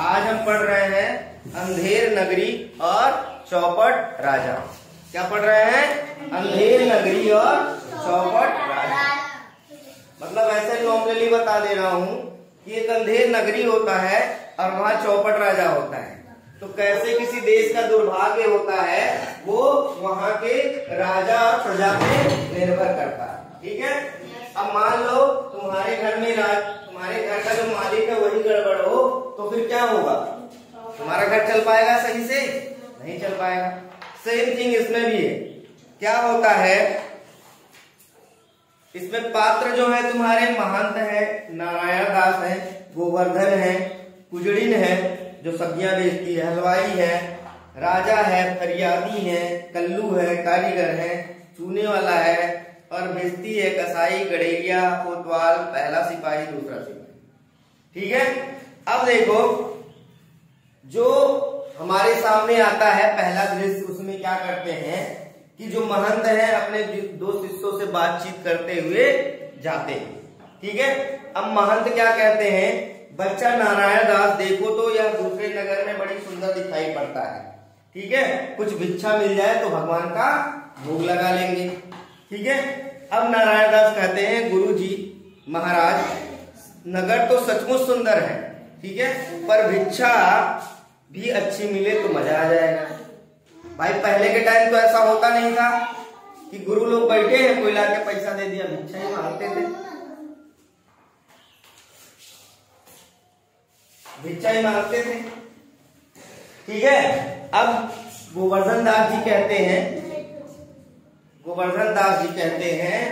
आज हम पढ़ रहे हैं अंधेर नगरी और चौपट राजा। क्या पढ़ रहे हैं? अंधेर नगरी और चौपट राजा। मतलब ऐसे नॉर्मली बता दे रहा हूँ कि एक अंधेर नगरी होता है और वहाँ चौपट राजा होता है। तो कैसे किसी देश का दुर्भाग्य होता है वो वहाँ के राजा और प्रजा पे निर्भर करता है। ठीक है। अब मान लो तुम्हारे घर में तुम्हारे घर का जो मालिक है वही गड़बड़ हो तो फिर क्या होगा? तुम्हारा घर चल पाएगा सही से? नहीं चल पाएगा। सेम थिंग इसमें भी है। क्या होता है इसमें? पात्र जो है तुम्हारे महंत है, नारायण दास है, गोवर्धन है, कुजड़िन है जो सब्जियां बेचती है, हलवाई है, राजा है, फरियादी है, कल्लू है, कारीगर है, चूने वाला है और भिस्ती है, कसाई, गड़ेरिया, कोतवाल, पहला सिपाही, दूसरा सिपाही। ठीक है। अब देखो जो हमारे सामने आता है पहला दृश्य, उसमें क्या करते हैं कि जो महंत है अपने दो शिष्यों से बातचीत करते हुए जाते हैं। ठीक है। अब महंत क्या कहते हैं? बच्चा नारायण दास देखो तो यह दूसरे नगर में बड़ी सुंदर दिखाई पड़ता है। ठीक है। कुछ भिक्षा मिल जाए तो भगवान का भोग लगा लेंगे। ठीक है। अब नारायण दास कहते हैं गुरु जी महाराज नगर तो सचमुच सुंदर है, ठीक है, पर भिक्षा भी अच्छी मिले तो मजा आ जाएगा। भाई पहले के टाइम तो ऐसा होता नहीं था कि गुरु लोग बैठे हैं कोई लाके पैसा दे दिया, भिक्षा ही मांगते थे, भिक्षा ही मांगते थे। ठीक है। अब गोवर्धन दास जी कहते हैं, गोवर्धन दास जी कहते हैं,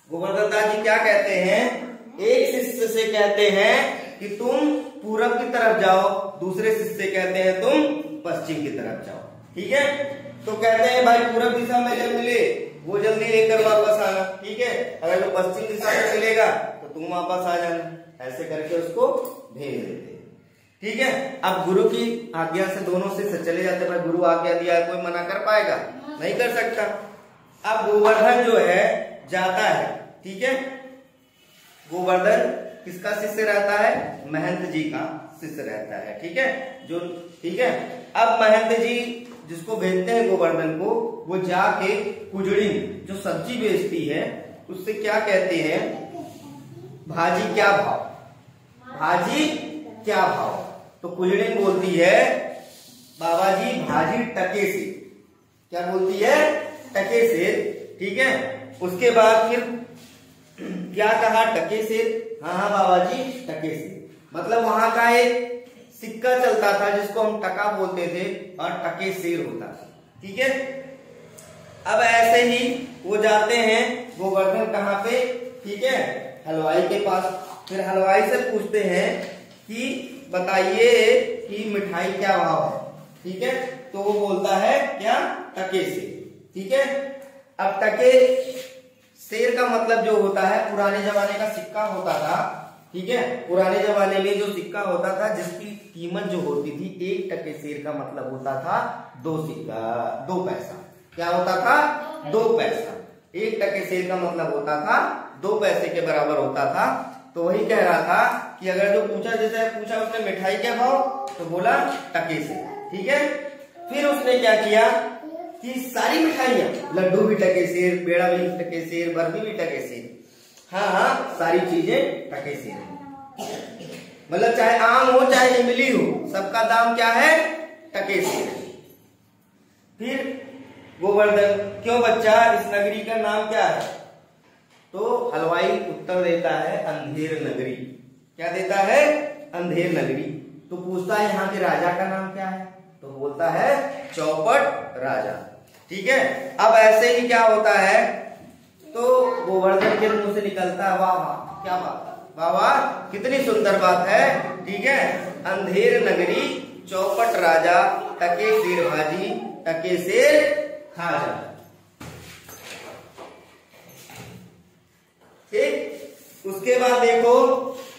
गोवर्धन दास जी क्या कहते हैं? एक शिष्य से कहते हैं कि तुम पूरब की तरफ जाओ, दूसरे शिष्य कहते हैं तुम पश्चिम की तरफ जाओ। ठीक है। तो कहते हैं भाई पूरब दिशा में जब मिले वो जल्दी लेकर वापस आना। ठीक है। अगर जो पश्चिम दिशा में मिलेगा तो तुम वापस आ जाना। ऐसे करके उसको भेज देते। ठीक है। अब गुरु की आज्ञा से दोनों से चले जाते। भाई गुरु आज्ञा दिया, कोई मना कर पाएगा? नहीं कर सकता। अब गोवर्धन जो है जाता है। ठीक है। गोवर्धन किसका शिष्य रहता है? महंत जी का शिष्य रहता है। ठीक है। जो ठीक है। अब महंत जी जिसको भेजते हैं गोवर्धन को, वो जाके कुजड़िन जो सब्जी बेचती है उससे क्या कहते हैं? भाजी क्या भाव? भाजी क्या भाव? तो कुजड़िन बोलती है बाबा जी भाजी टके से। क्या बोलती है? टके से। ठीक है। उसके बाद फिर क्या कहा? टके से। हाँ बाबा जी टके से। मतलब वहां का एक सिक्का चलता था जिसको हम टका बोलते थे और टके शेर होता था। ठीक है। अब ऐसे ही वो जाते हैं गोवर्धन कहाँ पे? ठीक है, हलवाई के पास। फिर हलवाई से पूछते हैं कि बताइए कि मिठाई क्या भाव है? ठीक है। तो वो बोलता है क्या? टके से। ठीक है। अब टके शेर का मतलब जो होता है पुराने जमाने का सिक्का होता था। ठीक है। पुराने जमाने में जो सिक्का होता था जिसकी कीमत जो होती थी, एक टके शेर का मतलब होता था 2 सिक्का, 2 पैसा। क्या होता था? 2 पैसा। एक टके शेर का मतलब होता था 2 पैसे के बराबर होता था। तो वही कह रहा था कि अगर जो पूछा, जैसे पूछा उसने मिठाई क्या भाव, तो बोला टके से। ठीक है। फिर उसने क्या किया कि सारी मिठाइयां, लड्डू भी टके शेर, पेड़ा भी टके शेर, बर्फी भी टके शेर, हाँ सारी चीजें टके शेर। मतलब चाहे आम हो चाहे इमली हो, सबका दाम क्या है? टके शेर। फिर गोवर्धन, क्यों बच्चा इस नगरी का नाम क्या है? तो हलवाई उत्तर देता है अंधेर नगरी। क्या देता है? अंधेर नगरी। तो पूछता है यहाँ के राजा का नाम क्या है? तो बोलता है चौपट राजा। ठीक है। अब ऐसे ही क्या होता है तो गोवर्धन के मुंह से निकलता है वाह वाह क्या बात है, वाह वाह कितनी सुंदर बात है। ठीक है। अंधेर नगरी चौपट राजा, टके शेर भाजी, टके शेर खाजा। ठीक। उसके बाद देखो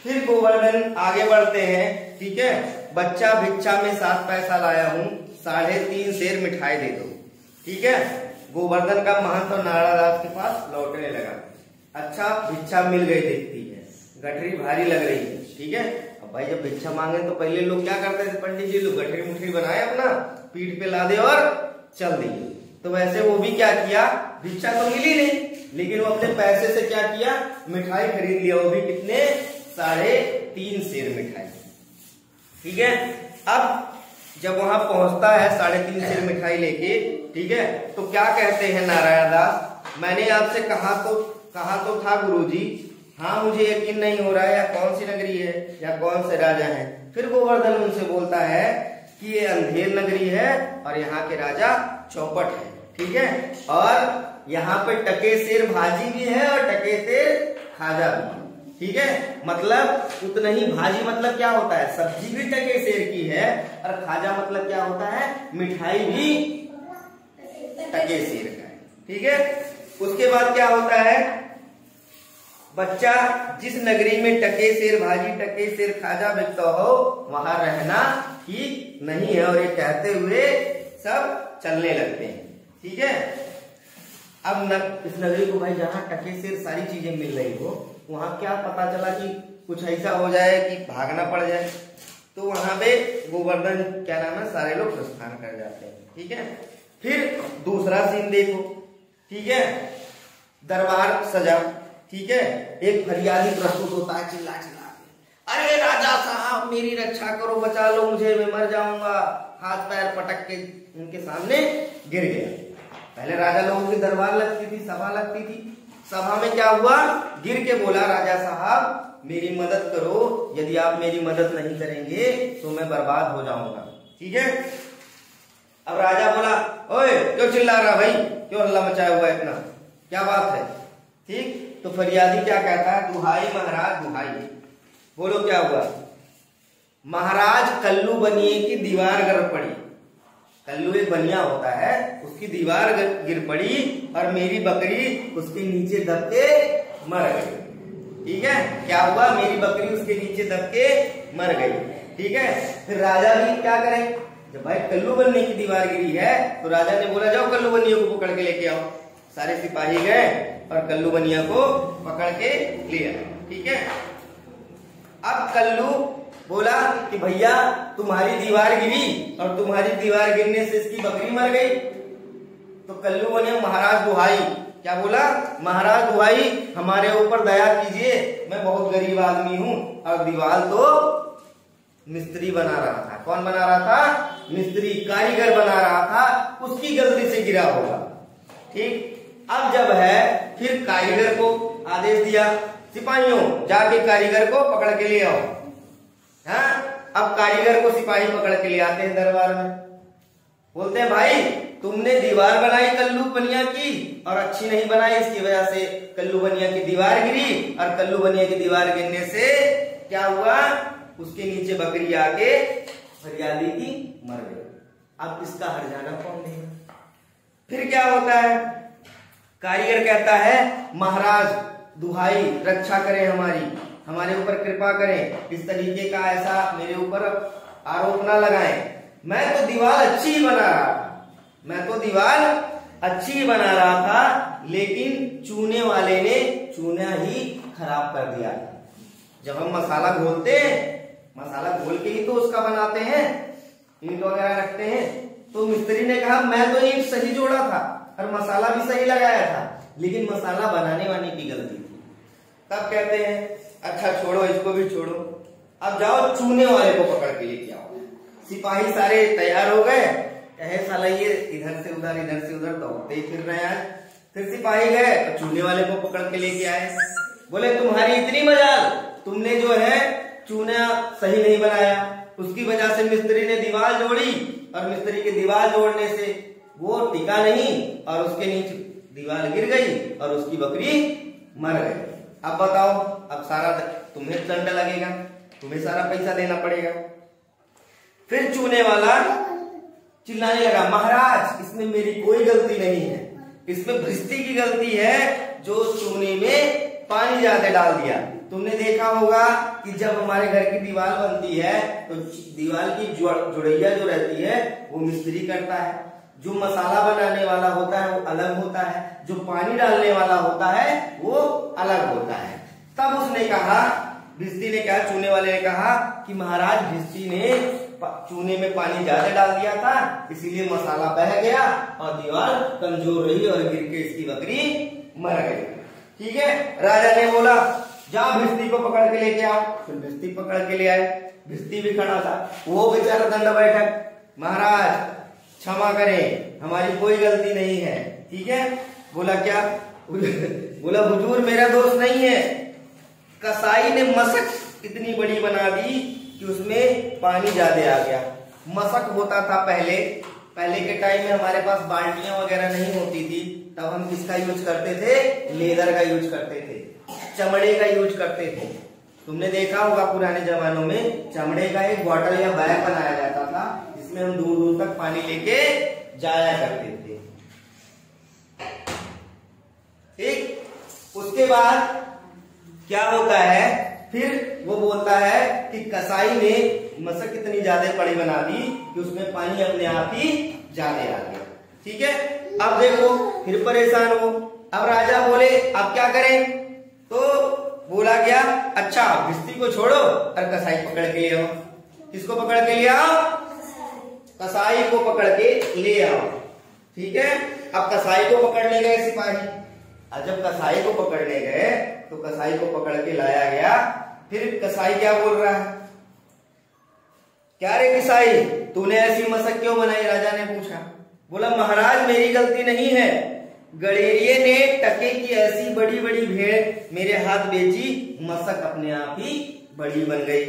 फिर गोवर्धन आगे बढ़ते हैं। ठीक है। बच्चा भिक्षा में 7 पैसा लाया हूं, 3.5 शेर मिठाई दे दो। ठीक है। गोवर्धन का महंत और नारायण दास के पास लौटने लगा। अच्छा भिक्षा मिल गई, देखती है गठरी भारी लग रही है। ठीक है। और भाई जब भिक्षा मांगे तो पहले लोग क्या करते थे, पंडित जी लोग गठरी मुठरी बनाए अपना पीठ पे लादे और चल दिए। तो वैसे वो भी क्या किया, भिक्षा तो मिली नहीं, लेकिन वो अपने पैसे से क्या किया, मिठाई खरीद लिया। वो भी कितने, 3.5 सेर मिठाई। ठीक है। अब जब वहां पहुंचता है 3.5 सेर मिठाई लेके, ठीक है, तो क्या कहते हैं नारायण दास, मैंने आपसे कहा तो था गुरुजी, हाँ मुझे यकीन नहीं हो रहा है, या कौन सी नगरी है या कौन से राजा हैं। फिर गोवर्धन उनसे बोलता है कि ये अंधेर नगरी है और यहाँ के राजा चौपट है। ठीक है। और यहाँ पे टके सेर भाजी भी है और टके सेर खाजा भी। ठीक है। मतलब उतना ही, भाजी मतलब क्या होता है, सब्जी भी टके सेर की है, और खाजा मतलब क्या होता है, मिठाई भी टके सेर का है। ठीक है। उसके बाद क्या होता है, बच्चा जिस नगरी में टके सेर भाजी टके सेर खाजा बिकता हो वहां रहना ठीक नहीं है। और ये कहते हुए सब चलने लगते हैं। ठीक है। अब इस नगरी को भाई जहाँ टके सेर सारी चीजें मिल रही हो, वहां क्या पता चला कि कुछ ऐसा हो जाए कि भागना पड़ जाए, तो वहां पे गोवर्धन क्या नाम है, सारे लोग प्रस्थान कर जाते हैं। ठीक है। फिर दूसरा सीन देखो। ठीक है। दरबार सजा। ठीक है। एक फरियादी प्रस्तुत होता है, चिल्ला चिल्ला के, अरे राजा साहब मेरी रक्षा करो, बचा लो मुझे, मैं मर जाऊंगा। हाथ पैर पटक के उनके सामने गिर गया। पहले राजा लोगों की दरबार लगती थी, सभा लगती थी। सभा में क्या हुआ, गिर के बोला, राजा साहब मेरी मदद करो, यदि आप मेरी मदद नहीं करेंगे तो मैं बर्बाद हो जाऊंगा। ठीक है। अब राजा बोला, ओए क्यों चिल्ला रहा भाई, क्यों हल्ला मचाया हुआ इतना, क्या बात है। ठीक। तो फरियादी क्या कहता है, दुहाई महाराज दुहाई। बोलो क्या हुआ। महाराज कल्लू बनिए की दीवार गिर पड़ी। कल्लू एक बनिया होता है, उसकी दीवार गिर पड़ी और मेरी बकरी उसके नीचे दब के मर गई। ठीक है। क्या हुआ, मेरी बकरी उसके नीचे दब के मर गई। ठीक है। फिर राजा भी क्या करे, जब भाई कल्लू बनने की दीवार गिरी है तो राजा ने बोला जाओ कल्लू बनिया को पकड़ के लेके आओ। सारे सिपाही गए और कल्लू बनिया को पकड़ के ले आए। ठीक है। अब कल्लू बोला कि भैया तुम्हारी दीवार गिरी और तुम्हारी दीवार गिरने से इसकी बकरी मर गई। तो कल्लू बनिया, महाराज दुहाई, क्या बोला, महाराज दुहाई हमारे ऊपर दया कीजिए, मैं बहुत गरीब आदमी हूं, और दीवार तो मिस्त्री बना रहा था। कौन बना रहा था, मिस्त्री, कारीगर बना रहा था, उसकी गलती से गिरा होगा। ठीक। अब जब है, फिर कारीगर को आदेश दिया, सिपाहियों जाके कारीगर को पकड़ के ले आओ। हाँ। अब कारीगर को सिपाही पकड़ के ले आते हैं दरबार में, बोलते हैं भाई तुमने दीवार बनाई कल्लू बनिया की और अच्छी नहीं बनाई, इसकी वजह से कल्लू बनिया की दीवार गिरी, और कल्लू बनिया की दीवार गिरने से क्या हुआ, उसके नीचे बकरी आके फरियादी की मर गई। अब इसका हर्जाना कौन देगा। फिर क्या होता है, कारीगर कहता है महाराज दुहाई रक्षा करें हमारी, हमारे ऊपर कृपा करें, इस तरीके का ऐसा मेरे ऊपर आरोप ना लगाएं, मैं तो दीवार अच्छी ही बना रहा था, मैं तो दीवार अच्छी ही बना रहा था, लेकिन चूने वाले ने चूना ही खराब कर दिया। जब हम मसाला घोलते हैं, मसाला घोल के ही तो उसका बनाते हैं, ईंट वगैरह रखते हैं, तो मिस्त्री ने कहा मैं तो ईंट सही जोड़ा था और मसाला भी सही लगाया था, लेकिन मसाला बनाने वाले की गलती थी। तब कहते हैं अच्छा छोड़ो, इसको भी छोड़ो, अब जाओ चूने वाले को पकड़ के लेके आओ। सिपाही सारे तैयार हो गए, कहे साला ये इधर से उधर दौड़ते ही फिर रहे हैं। फिर सिपाही गए और चूने वाले को पकड़ के लेके आए, बोले तुम्हारी इतनी मजाल, तुमने जो है चूना सही नहीं बनाया, उसकी वजह से मिस्त्री ने दीवार जोड़ी, और मिस्त्री की दीवार जोड़ने से वो टिका नहीं और उसके नीचे दीवार गिर गई और उसकी बकरी मर गई। अब बताओ, अब सारा तुम्हें दंड लगेगा, तुम्हें सारा पैसा देना पड़ेगा। फिर चूने वाला चिल्लाने लगा महाराज इसमें मेरी कोई गलती नहीं है, इसमें भ्रिष्टी की गलती है, जो चूने में पानी ज्यादा डाल दिया। तुमने देखा होगा कि जब हमारे घर की दीवार बनती है तो दीवार की जुड़ैया जो रहती है वो मिस्त्री करता है, जो मसाला बनाने वाला होता है वो अलग होता है, जो पानी डालने वाला होता है वो अलग होता है। तब उसने कहा भिस्ती ने क्या, चूने वाले ने कहा कि महाराज भिस्ती ने चूने में पानी ज्यादा डाल दिया था, इसीलिए मसाला बह गया और दीवार कमजोर रही और गिर के इसकी बकरी मर गई। ठीक है, राजा ने बोला जाओ भिस्ती को पकड़ के लेके आओ। फिर भिस्ती पकड़ के ले आए। भिस्ती भी खड़ा था, वो बेचारा दंड बैठक, महाराज क्षमा करें, हमारी कोई गलती नहीं है। ठीक है, बोला क्या, बोला हुजूर मेरा दोष नहीं है, कसाई ने मशक इतनी बड़ी बना दी कि उसमें पानी ज्यादा आ गया। मशक होता था पहले के टाइम में हमारे पास बाल्टियां वगैरह नहीं होती थी, तब हम किसका यूज करते थे, लेदर का यूज करते थे, चमड़े का यूज करते थे। तुमने देखा होगा पुराने जमानों में चमड़े का एक बॉटल या बैग बनाया जाता था, जिसमें हम दूर दूर तक पानी लेके जाया करते थे। ठीक, उसके बाद क्या होता है, फिर वो बोलता है कि कसाई ने मशक इतनी ज्यादा बड़ी बना दी कि उसमें पानी अपने आप ही ज्यादा आ गया। ठीक है, अब देखो फिर परेशान हो। अब राजा बोले अब क्या करें, तो बोला गया अच्छा भिस्ती को छोड़ो और कसाई पकड़ के ले आओ। किसको पकड़ के ले आओ, कसाई को पकड़ के ले आओ। ठीक है, अब कसाई को पकड़ने गए सिपाही। और जब कसाई को पकड़ने गए तो कसाई को पकड़ के लाया गया। फिर कसाई क्या बोल रहा है, क्या रे कसाई तूने ऐसी मशक क्यों बनाई, राजा ने पूछा। बोला महाराज मेरी गलती नहीं है, गडेरिये ने टके की ऐसी बड़ी बड़ी भेड़ मेरे हाथ बेची, मशक अपने आप ही बड़ी बन गई।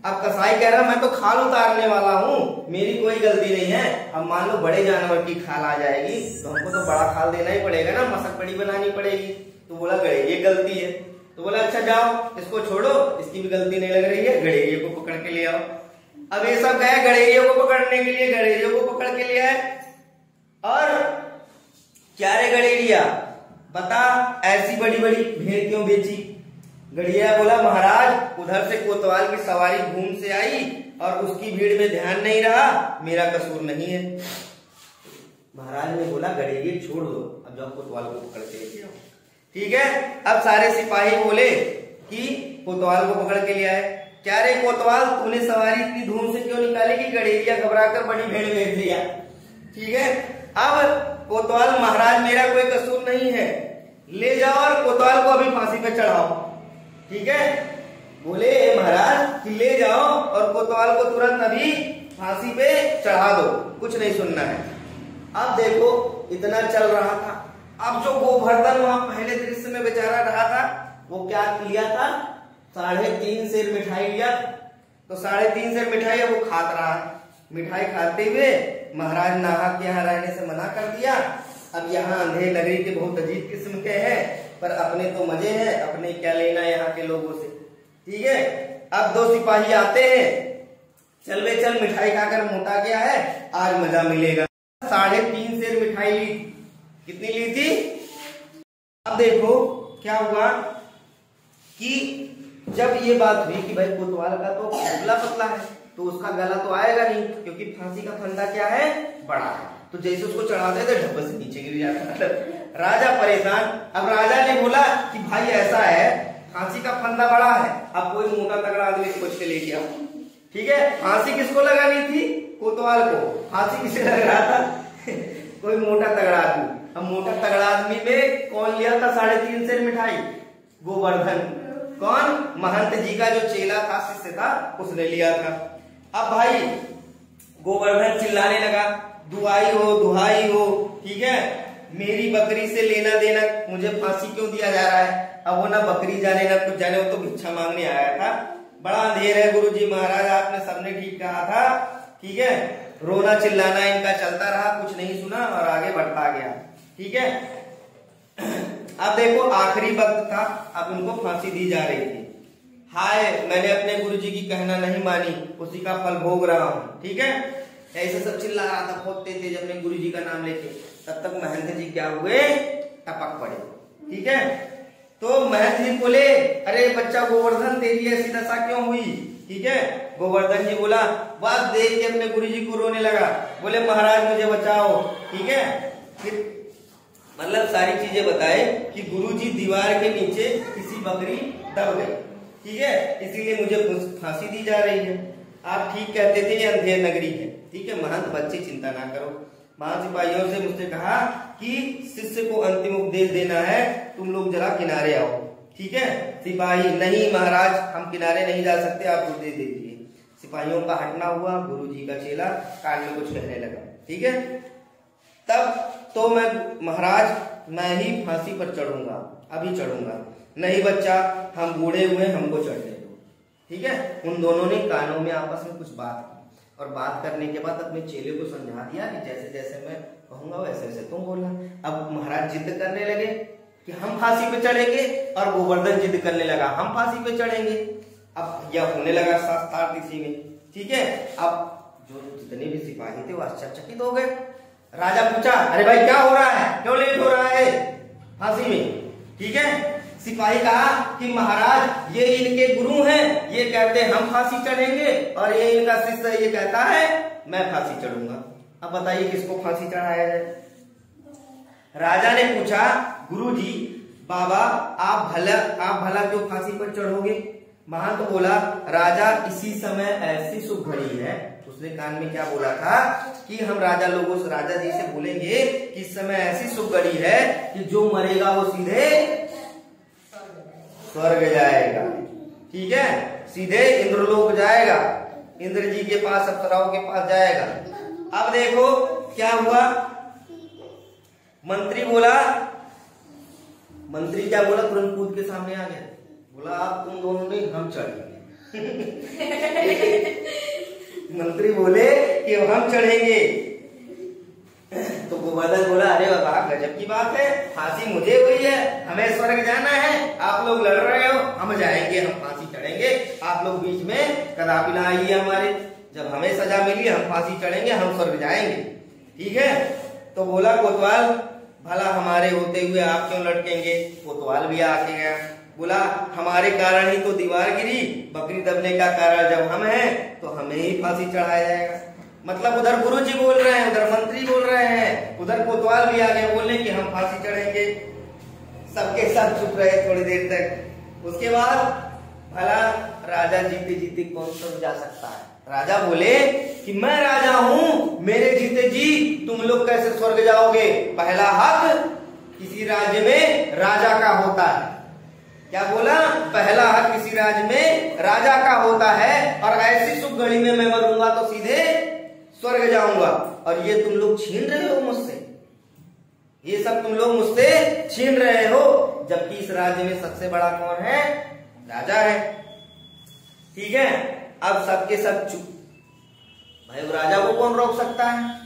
अब कसाई कह रहा मैं तो खाल उतारने वाला हूँ, मेरी कोई गलती नहीं है। अब मान लो बड़े जानवर की खाल आ जाएगी तो हमको तो बड़ा खाल देना ही पड़ेगा ना, मशक बड़ी बनानी पड़ेगी। तो बोला गडेरिये गलती है। तो बोला अच्छा जाओ इसको छोड़ो, इसकी भी गलती नहीं लग रही है, गडेरिये को पकड़ के ले आओ। अब ये सब गए गडेरिये को पकड़ने के लिए, गडेरिये को पकड़ के ले आए। और क्या रे गडेरिया बता ऐसी बड़ी बड़ी भेड़ क्यों बेची। गडेरिया बोला महाराज उधर से कोतवाल की सवारी घूम से आई और उसकी भीड़ में ध्यान नहीं रहा, मेरा कसूर नहीं है। महाराज ने बोला गडेरिये छोड़ दो, अब जाओ कोतवाल को पकड़ के लेके आओ। ठीक है, अब सारे सिपाही बोले कि कोतवाल को पकड़ के ले आए। क्या रे कोतवाल तूने सवारी इतनी धूम से क्यों निकाली कि गडेरिया घबराकर बड़ी भेड़ भेज दिया। ठीक है, अब कोतवाल महाराज मेरा कोई कसूर नहीं है, ले जाओ और कोतवाल को अभी फांसी पे चढ़ाओ। ठीक है, बोले महाराज कि ले जाओ और कोतवाल को तुरंत अभी फांसी पे चढ़ा दो, कुछ नहीं सुनना है। अब देखो इतना चल रहा था। अब जो गोवर्धन वहां पहले दृश्य में बेचारा रहा था, वो क्या लिया था, 3.5 सेर मिठाई लिया। तो 3.5 सेर मिठाई वो खात रहा। मिठाई खाते हुए महाराज नाहक के यहाँ रहने से मना कर दिया। अब यहाँ अंधेर नगरी के बहुत अजीब किस्म के हैं, पर अपने तो मजे हैं, अपने क्या लेना यहाँ के लोगों से। ठीक है, अब 2 सिपाही आते हैं, चल वे चल मिठाई खाकर मोटा गया है, आज मजा मिलेगा। 3.5 सेर मिठाई ली। कितनी ली थी। अब देखो क्या हुआ कि जब ये बात हुई कि भाई कोतवाल का तो दुबला पतला है तो उसका गला तो आएगा नहीं, क्योंकि फांसी का फंदा क्या है, बड़ा है। तो जैसे उसको चढ़ाते थे ढब्बे से नीचे गिर जाता। राजा परेशान। अब राजा ने बोला कि भाई ऐसा है फांसी का फंदा बड़ा है, अब कोई मोटा तगड़ा आदमी खोज के लेके आओ। ठीक है, फांसी किसको लगानी थी, कोतवाल को। फांसी किसे लग रहा था कोई मोटा तगड़ा आदमी। अब मोटा तगड़ा आदमी में कौन लिया था 3.5 सेर मिठाई, गोवर्धन। कौन, महंत जी का जो चेला था, शिष्य था, उसने लिया था। अब भाई गोवर्धन चिल्लाने लगा दुहाई हो दुहाई हो, ठीक है, मेरी बकरी से लेना देना, मुझे फांसी क्यों दिया जा रहा है। अब वो ना बकरी जाने ना कुछ जाने, वो तो भिक्षा मांगने आया था। बड़ा अंधेर है गुरुजी महाराज, आपने सबने ठीक कहा था। ठीक है, रोना चिल्लाना इनका चलता रहा, कुछ नहीं सुना और आगे बढ़ता गया। ठीक है, अब देखो आखिरी वक्त था, अब उनको फांसी दी जा रही थी। हाय मैंने अपने गुरुजी की कहना नहीं मानी, उसी का फल भोग रहा हूँ। ठीक है, ऐसे सब चिल्ला रहा था बहुत तेज अपने गुरुजी का नाम लेके। तब तक महंत जी क्या हुए, टपक पड़े। ठीक है, तो महंत जी बोले अरे बच्चा गोवर्धन तेरी ऐसी दशा क्यों हुई। ठीक है, गोवर्धन जी बोला, बात देख के अपने गुरुजी को रोने लगा, बोले महाराज मुझे बचाओ। ठीक है, फिर मतलब सारी चीजें बताए कि गुरुजी दीवार के नीचे किसी बकरी दब गई। ठीक है, इसीलिए मुझे फांसी दी जा रही है। आप ठीक कहते थे ये अंधेर नगरी है। ठीक है, महंत बच्चे चिंता ना करो। महान सिपाहियों से मुझसे कहा कि शिष्य को अंतिम उपदेश देना है, तुम लोग जरा किनारे आओ। ठीक है, सिपाही नहीं महाराज हम किनारे नहीं जा सकते, आप उपदेश दे दीजिए। सिपाहियों का हटना हुआ, गुरुजी का चेला कान में कुछ कहने लगा। ठीक है, तब तो मैं महाराज मैं ही फांसी पर चढ़ूंगा, अभी चढ़ूंगा। नहीं बच्चा हम बूढ़े हुए, हमको चढ़ने दो। ठीक है, उन दोनों ने कानों में आपस में कुछ बात की और बात करने के बाद अपने चेले को समझा दिया कि जैसे जैसे मैं कहूंगा वैसे वैसे तुम बोलना। अब महाराज जिद करने लगे कि हम फांसी पे चढ़ेंगे और गोवर्धन जिद करने लगा हम फांसी पे चढ़ेंगे। अब यह होने लगा साथ इसी में। ठीक है, अब जो जितने भी सिपाही थे वो आश्चर्यचकित हो गए। राजा पूछा अरे भाई क्या हो रहा है, क्यों लेट हो रहा है फांसी में। ठीक है, सिपाही कहा कि महाराज ये इनके गुरु हैं, ये कहते हैं हम फांसी चढ़ेंगे और ये इनका शिष्य ये कहता है मैं फांसी चढ़ूंगा। अब बताइए किसको फांसी चढ़ाया जाए। राजा ने पूछा गुरुजी बाबा आप भला क्यों फांसी पर चढ़ोगे। महंत तो बोला राजा इसी समय ऐसी शुभ घड़ी है। उसने कान में क्या बोला था कि हम राजा लोगों से राजा जी से बोलेंगे कि इस समय ऐसी शुभ घड़ी है कि जो मरेगा वो सीधे स्वर्ग जाएगा। ठीक है, सीधे इंद्रलोक जाएगा, इंद्र जी के पास अप्सराओं के पास जाएगा। अब देखो क्या हुआ, मंत्री क्या बोला, तुरंत कूद के सामने आ गया, बोला आप तुम दोनों ने हम चढ़ेंगे। मंत्री बोले कि हम चढ़ेंगे। तो गोवर्धन बोला अरे बाबा गजब की बात है, फांसी मुझे हुई है, हमें स्वर्ग जाना है, आप लोग लड़ रहे हो, हम जाएंगे, हम फांसी चढ़ेंगे, आप लोग बीच में कदापि ना आइए हमारे, जब हमें सजा मिली हम फांसी चढ़ेंगे, हम स्वर्ग जाएंगे। ठीक है, तो बोला कोतवाल भला हमारे होते हुए आप क्यों लटकेंगे। कोतवाल भी आके गया, बोला हमारे कारण ही तो दीवार गिरी, बकरी दबने का कारण जब हम हैं तो हमें ही फांसी चढ़ाया जाएगा। मतलब उधर गुरुजी बोल रहे हैं, उधर मंत्री बोल रहे हैं, उधर कोतवाल भी आ गए बोलने कि हम फांसी चढ़ेंगे। सबके सब चुप रहे थोड़ी देर तक। उसके बाद भला राजा जीते जीते कौन स्वर्ग जा सकता है। राजा बोले कि मैं राजा हूं, मेरे जीते जी तुम लोग कैसे स्वर्ग जाओगे। पहला हक किसी राज्य में राजा का होता है। क्या बोला, पहला हक किसी राज्य में राजा का होता है और ऐसी शुभ घड़ी में मैं मरूंगा तो सीधे स्वर्ग जाऊंगा। और ये तुम लोग छीन रहे हो मुझसे, ये सब तुम लोग मुझसे छीन रहे हो, जबकि इस राज्य में सबसे बड़ा कौन है, राजा है। ठीक है, अब सबके सब चुप, भाई राजा को कौन रोक सकता है।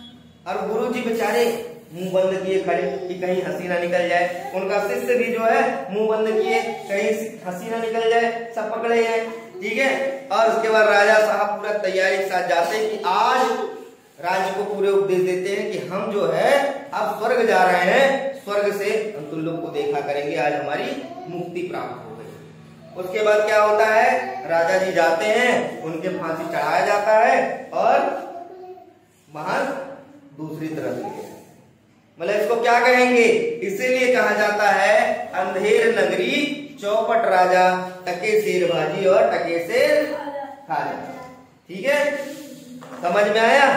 और गुरुजी बेचारे मुंह बंद किए खड़े कि कहीं हंसी ना निकल जाए। उनका शिष्य भी जो है मुंह बंद किए कहीं हंसी ना निकल जाए, सब पकड़े हैं। ठीक है, और उसके बाद राजा साहब पूरा तैयारी के साथ जाते हैं कि आज राज्य को पूरे उपदेश देते हैं कि हम जो है अब स्वर्ग जा रहे हैं, स्वर्ग से हम तुम लोग को देखा करेंगे, आज हमारी मुक्ति प्राप्त हो गई। उसके बाद क्या होता है, राजा जी जाते हैं, उनके फांसी चढ़ाया जाता है और महान दूसरी तरफ गए। मतलब इसको क्या कहेंगे, इसीलिए कहा जाता है अंधेर नगरी चौपट राजा, टके शेर भाजी और टके शेर खाजा। ठीक है, समझ में आया।